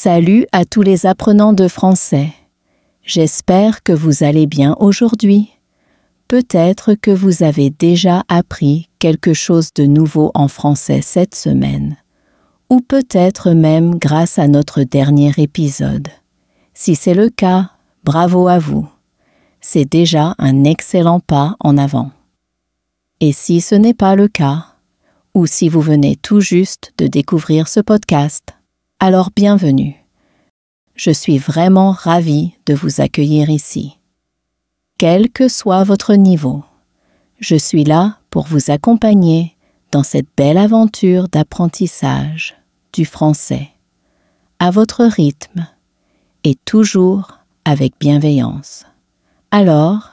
Salut à tous les apprenants de français. J'espère que vous allez bien aujourd'hui. Peut-être que vous avez déjà appris quelque chose de nouveau en français cette semaine, ou peut-être même grâce à notre dernier épisode. Si c'est le cas, bravo à vous. C'est déjà un excellent pas en avant. Et si ce n'est pas le cas, ou si vous venez tout juste de découvrir ce podcast, alors bienvenue. Je suis vraiment ravie de vous accueillir ici. Quel que soit votre niveau, je suis là pour vous accompagner dans cette belle aventure d'apprentissage du français, à votre rythme et toujours avec bienveillance. Alors,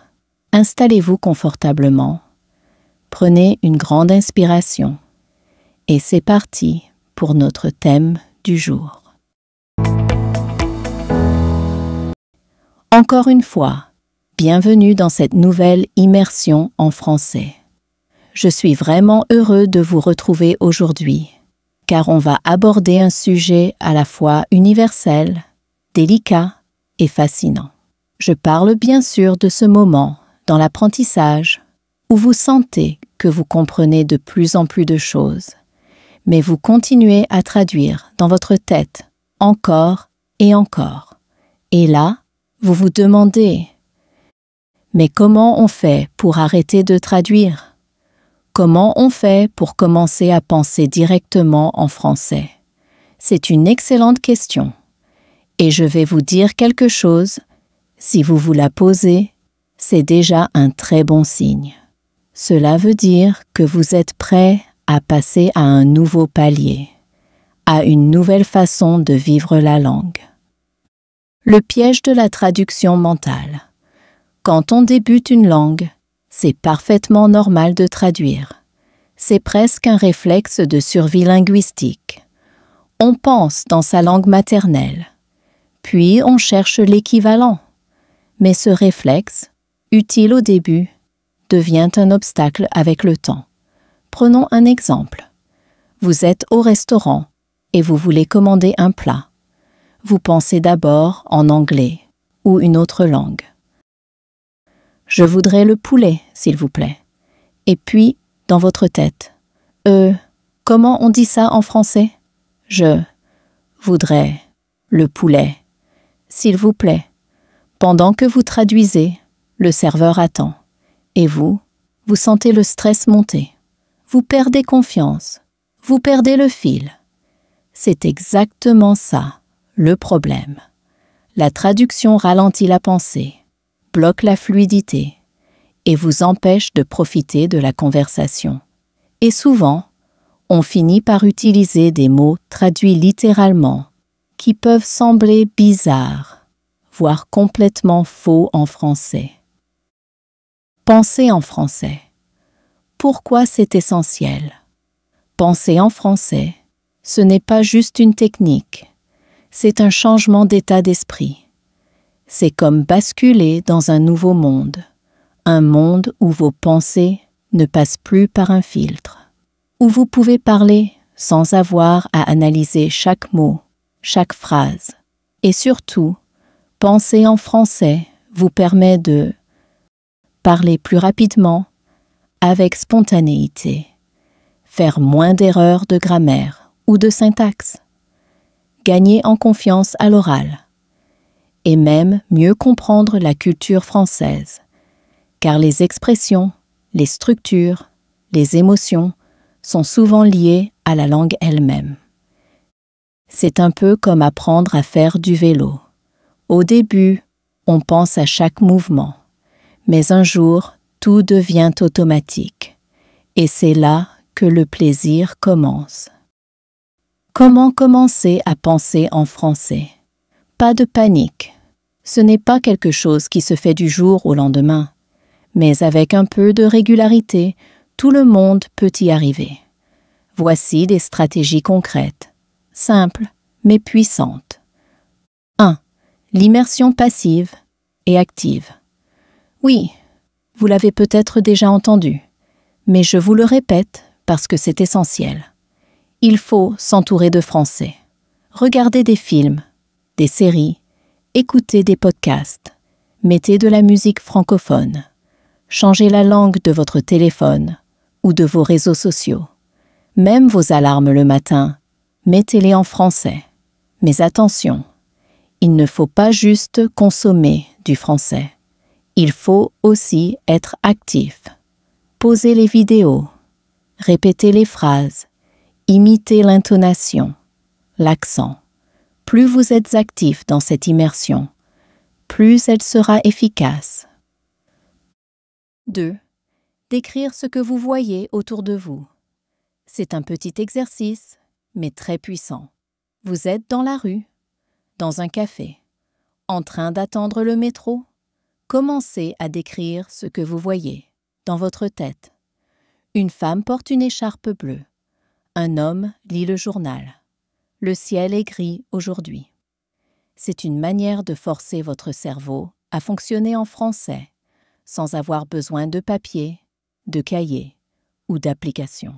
installez-vous confortablement, prenez une grande inspiration et c'est parti pour notre thème du jour. Encore une fois, bienvenue dans cette nouvelle immersion en français. Je suis vraiment heureux de vous retrouver aujourd'hui, car on va aborder un sujet à la fois universel, délicat et fascinant. Je parle bien sûr de ce moment dans l'apprentissage où vous sentez que vous comprenez de plus en plus de choses, mais vous continuez à traduire dans votre tête encore et encore. Et là, vous vous demandez, mais comment on fait pour arrêter de traduire? Comment on fait pour commencer à penser directement en français? C'est une excellente question. Et je vais vous dire quelque chose, si vous vous la posez, c'est déjà un très bon signe. Cela veut dire que vous êtes prêt à passer à un nouveau palier, à une nouvelle façon de vivre la langue. Le piège de la traduction mentale. Quand on débute une langue, c'est parfaitement normal de traduire. C'est presque un réflexe de survie linguistique. On pense dans sa langue maternelle, puis on cherche l'équivalent. Mais ce réflexe, utile au début, devient un obstacle avec le temps. Prenons un exemple. Vous êtes au restaurant et vous voulez commander un plat. Vous pensez d'abord en anglais ou une autre langue. Je voudrais le poulet, s'il vous plaît. Et puis, dans votre tête, comment on dit ça en français? Je voudrais le poulet, s'il vous plaît. Pendant que vous traduisez, le serveur attend. Et vous sentez le stress monter. Vous perdez confiance. Vous perdez le fil. C'est exactement ça. Le problème. La traduction ralentit la pensée, bloque la fluidité et vous empêche de profiter de la conversation. Et souvent, on finit par utiliser des mots traduits littéralement qui peuvent sembler bizarres, voire complètement faux en français. Penser en français. Pourquoi c'est essentiel? Penser en français, ce n'est pas juste une technique. C'est un changement d'état d'esprit. C'est comme basculer dans un nouveau monde, un monde où vos pensées ne passent plus par un filtre, où vous pouvez parler sans avoir à analyser chaque mot, chaque phrase. Et surtout, penser en français vous permet de parler plus rapidement, avec spontanéité, faire moins d'erreurs de grammaire ou de syntaxe, gagner en confiance à l'oral, et même mieux comprendre la culture française, car les expressions, les structures, les émotions sont souvent liées à la langue elle-même. C'est un peu comme apprendre à faire du vélo. Au début, on pense à chaque mouvement, mais un jour, tout devient automatique, et c'est là que le plaisir commence. Comment commencer à penser en français? Pas de panique. Ce n'est pas quelque chose qui se fait du jour au lendemain, mais avec un peu de régularité, tout le monde peut y arriver. Voici des stratégies concrètes, simples mais puissantes. 1. L'immersion passive et active. Oui, vous l'avez peut-être déjà entendu, mais je vous le répète parce que c'est essentiel. Il faut s'entourer de français. Regardez des films, des séries, écoutez des podcasts, mettez de la musique francophone, changez la langue de votre téléphone ou de vos réseaux sociaux. Même vos alarmes le matin, mettez-les en français. Mais attention, il ne faut pas juste consommer du français. Il faut aussi être actif. Posez les vidéos, répétez les phrases, imitez l'intonation, l'accent. Plus vous êtes actif dans cette immersion, plus elle sera efficace. 2. Décrire ce que vous voyez autour de vous. C'est un petit exercice, mais très puissant. Vous êtes dans la rue, dans un café, en train d'attendre le métro. Commencez à décrire ce que vous voyez dans votre tête. Une femme porte une écharpe bleue. Un homme lit le journal. Le ciel est gris aujourd'hui. C'est une manière de forcer votre cerveau à fonctionner en français, sans avoir besoin de papier, de cahier ou d'application.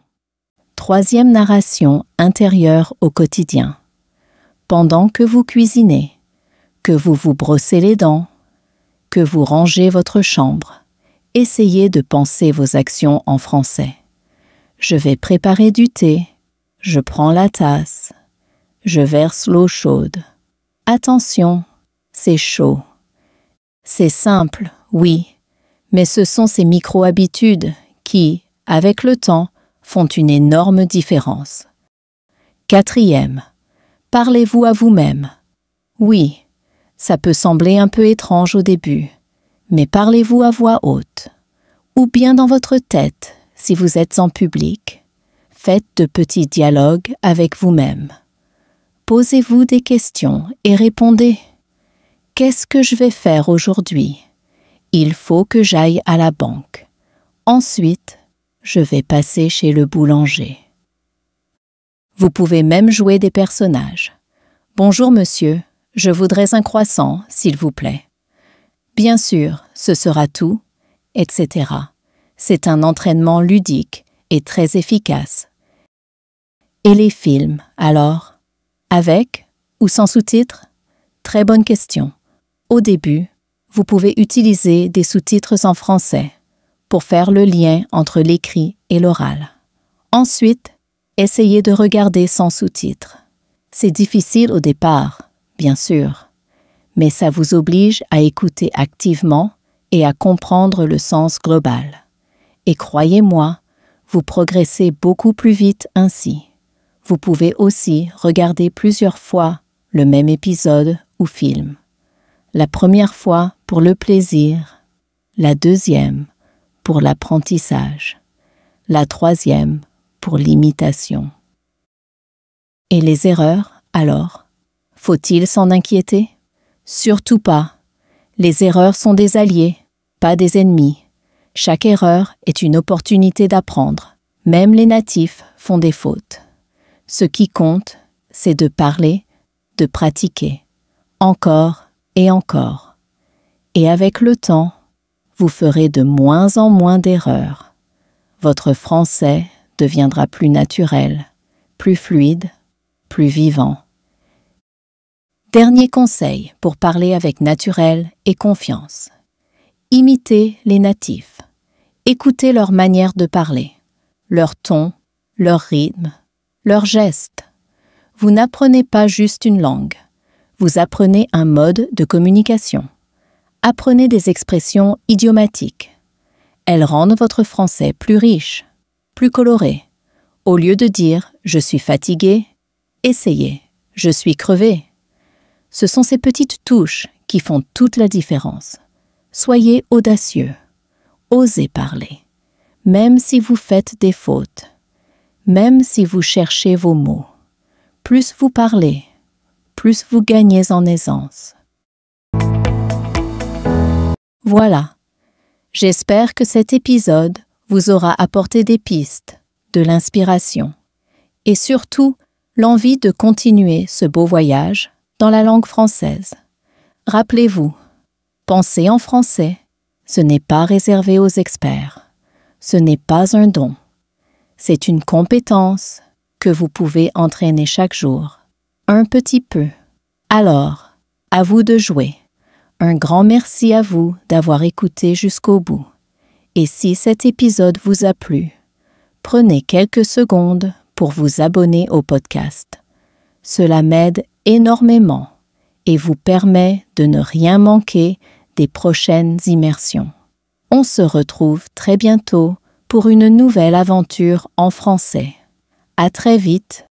3e narration intérieure au quotidien. Pendant que vous cuisinez, que vous vous brossez les dents, que vous rangez votre chambre, essayez de penser vos actions en français. Je vais préparer du thé, je prends la tasse, je verse l'eau chaude. Attention, c'est chaud. C'est simple, oui, mais ce sont ces micro-habitudes qui, avec le temps, font une énorme différence. 4e, parlez-vous à vous-même. Oui, ça peut sembler un peu étrange au début, mais parlez-vous à voix haute, ou bien dans votre tête si vous êtes en public. Faites de petits dialogues avec vous-même. Posez-vous des questions et répondez. Qu'est-ce que je vais faire aujourd'hui? Il faut que j'aille à la banque. Ensuite, je vais passer chez le boulanger. Vous pouvez même jouer des personnages. Bonjour monsieur, je voudrais un croissant, s'il vous plaît. Bien sûr, ce sera tout, etc. C'est un entraînement ludique et très efficace. Et les films, alors? Avec ou sans sous-titres? Très bonne question. Au début, vous pouvez utiliser des sous-titres en français pour faire le lien entre l'écrit et l'oral. Ensuite, essayez de regarder sans sous-titres. C'est difficile au départ, bien sûr, mais ça vous oblige à écouter activement et à comprendre le sens global. Et croyez-moi, vous progressez beaucoup plus vite ainsi. Vous pouvez aussi regarder plusieurs fois le même épisode ou film. La première fois pour le plaisir, la deuxième pour l'apprentissage, la troisième pour l'imitation. Et les erreurs, alors? Faut-il s'en inquiéter? Surtout pas. Les erreurs sont des alliés, pas des ennemis. Chaque erreur est une opportunité d'apprendre. Même les natifs font des fautes. Ce qui compte, c'est de parler, de pratiquer, encore et encore. Et avec le temps, vous ferez de moins en moins d'erreurs. Votre français deviendra plus naturel, plus fluide, plus vivant. Dernier conseil pour parler avec naturel et confiance. Imitez les natifs. Écoutez leur manière de parler, leur ton, leur rythme, leurs gestes. Vous n'apprenez pas juste une langue, vous apprenez un mode de communication. Apprenez des expressions idiomatiques. Elles rendent votre français plus riche, plus coloré. Au lieu de dire « je suis fatigué », essayez « je suis crevé ». Ce sont ces petites touches qui font toute la différence. Soyez audacieux, osez parler, même si vous faites des fautes. Même si vous cherchez vos mots, plus vous parlez, plus vous gagnez en aisance. Voilà, j'espère que cet épisode vous aura apporté des pistes, de l'inspiration et surtout l'envie de continuer ce beau voyage dans la langue française. Rappelez-vous, penser en français, ce n'est pas réservé aux experts, ce n'est pas un don. C'est une compétence que vous pouvez entraîner chaque jour, un petit peu. Alors, À vous de jouer. Un grand merci à vous d'avoir écouté jusqu'au bout. Et si cet épisode vous a plu, prenez quelques secondes pour vous abonner au podcast. Cela m'aide énormément et vous permet de ne rien manquer des prochaines immersions. On se retrouve très bientôt pour une nouvelle aventure en français. À très vite